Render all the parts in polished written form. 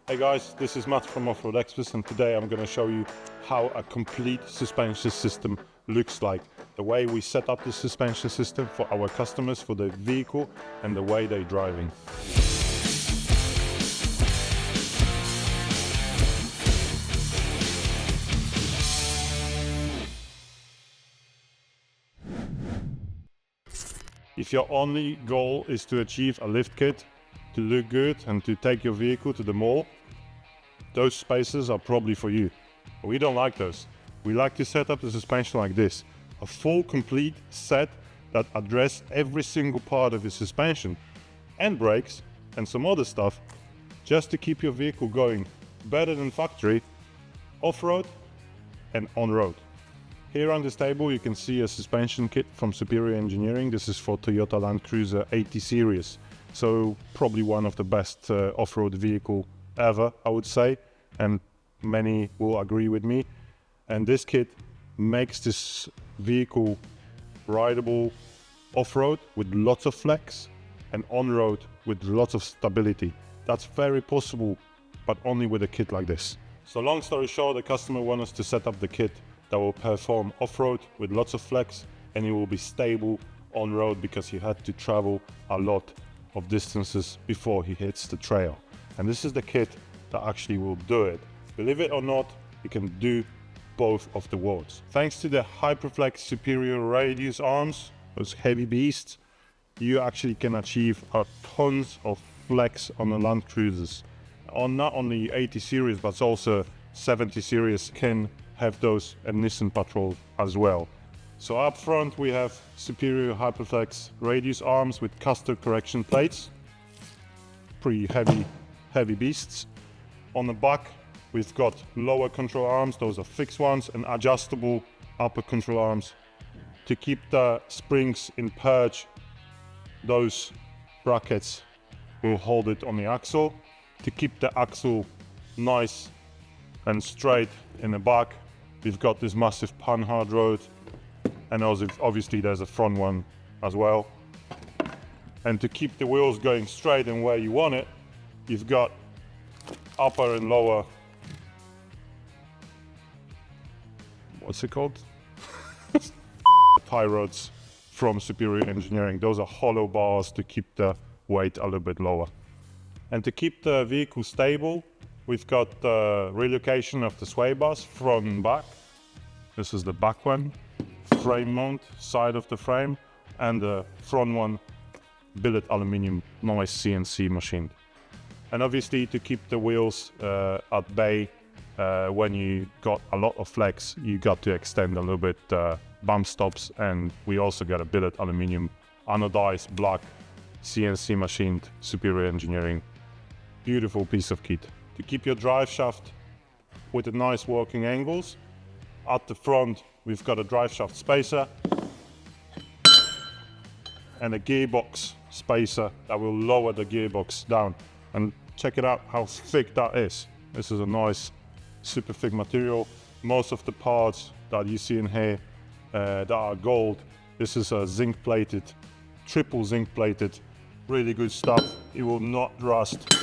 Hey guys, this is Matt from Offroad Experts, and today I'm going to show you how a complete suspension system looks like. The way we set up the suspension system for our customers, for the vehicle, and the way they're driving. If your only goal is to achieve a lift kit, to look good and to take your vehicle to the mall, those spaces are probably for you. But we don't like those. We like to set up the suspension like this. A full complete set that address every single part of the suspension and brakes and some other stuff, just to keep your vehicle going better than factory, off-road and on-road. Here on this table you can see a suspension kit from Superior Engineering. This is for Toyota Land Cruiser 80 series. So probably one of the best off-road vehicle ever, I would say, and many will agree with me. And this kit makes this vehicle rideable off-road with lots of flex and on-road with lots of stability. That's very possible, but only with a kit like this. So long story short, the customer wants us to set up the kit that will perform off-road with lots of flex, and it will be stable on-road because he had to travel a lot of distances before he hits the trail. And this is the kit that actually will do it. Believe it or not, you can do both of the worlds. Thanks to the Hyperflex Superior radius arms, those heavy beasts, you actually can achieve tons of flex on the Land Cruisers. On not only 80 series, but also 70 series can have those, and Nissan Patrol as well. So up front we have Superior Hyperflex radius arms with caster correction plates. Pretty heavy beasts. On the back we've got lower control arms, those are fixed ones, and adjustable upper control arms to keep the springs in perch. Those brackets will hold it on the axle. To keep the axle nice and straight in the back, we've got this massive panhard rod, and also obviously there's a front one as well. And to keep the wheels going straight and where you want it, you've got upper and lower, what's it called? Tie rods from Superior Engineering. Those are hollow bars to keep the weight a little bit lower. And to keep the vehicle stable, we've got the relocation of the sway bars front and back. This is the back one, frame mount, side of the frame, and the front one, billet aluminium, nice CNC machined. And obviously to keep the wheels at bay, when you got a lot of flex, you got to extend a little bit bump stops, and we also got a billet aluminium anodized black CNC machined Superior Engineering. Beautiful piece of kit. To keep your drive shaft with a nice working angles. At the front we've got a drive shaft spacer and a gearbox spacer that will lower the gearbox down. And check it out how thick that is. This is a nice super thick material. Most of the parts that you see in here that are gold, this is a zinc plated, triple zinc plated, really good stuff. It will not rust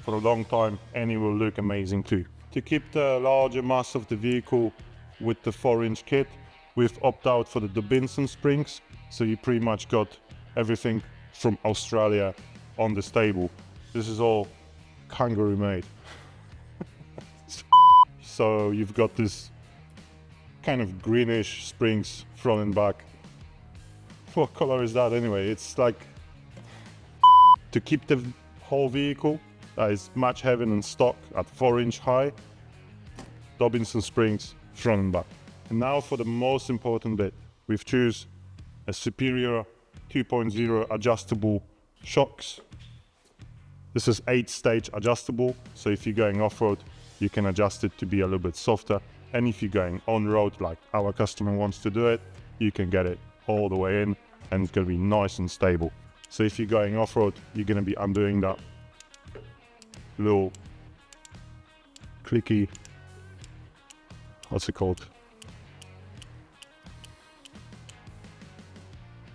for a long time, and it will look amazing too. To keep the larger mass of the vehicle with the 4-inch kit, we've opted out for the Dobinson Springs, so you pretty much got everything from Australia on this table. This is all kangaroo made. So you've got this kind of greenish springs front and back. What color is that anyway? It's like to keep the whole vehicle that is much heavier than stock at 4-inch high, Dobinson Springs front and back. And now for the most important bit, we've chosen a Superior 2.0 adjustable shocks. This is 8-stage adjustable, so if you're going off-road, you can adjust it to be a little bit softer. And if you're going on-road, like our customer wants to do it, you can get it all the way in, and it's gonna be nice and stable. So if you're going off-road, you're gonna be undoing that little clicky, what's it called?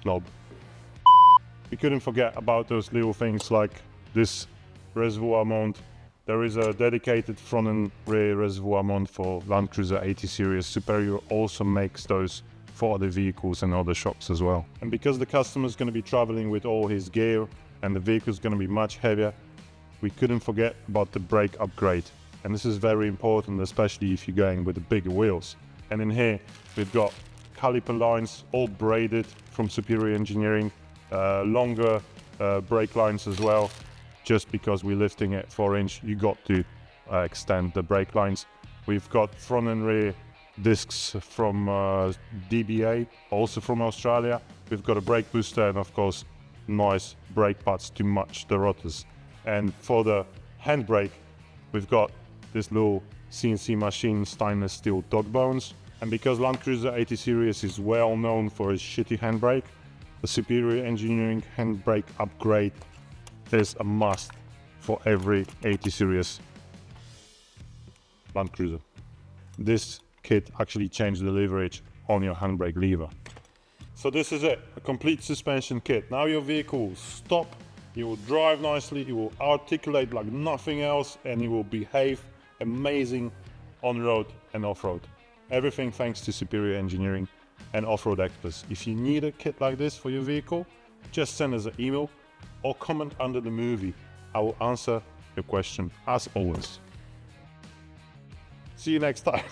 Knob. We couldn't forget about those little things like this reservoir mount There is a dedicated front and rear reservoir mount for Land Cruiser 80 series. Superior also makes those for other vehicles and other shops as well. And because the customer is going to be traveling with all his gear and the vehicle is going to be much heavier, we couldn't forget about the brake upgrade. And this is very important, especially if you're going with the bigger wheels. And in here, we've got caliper lines, all braided from Superior Engineering, longer brake lines as well. Just because we're lifting it 4-inch, you got to extend the brake lines. We've got front and rear discs from DBA, also from Australia. We've got a brake booster and of course nice brake pads to match the rotors. And for the handbrake, we've got this little CNC machine stainless steel dog bones. And because Land Cruiser 80 series is well known for its shitty handbrake, the Superior Engineering handbrake upgrade is a must for every 80 series Land Cruiser. This kit actually changed the leverage on your handbrake lever. So this is it, a complete suspension kit. Now your vehicle will stop, it will drive nicely, it will articulate like nothing else, and it will behave amazing on road and off-road. Everything thanks to Superior Engineering and off-road experts. If you need a kit like this for your vehicle, just send us an email or comment under the movie. I will answer your question as always. See you next time.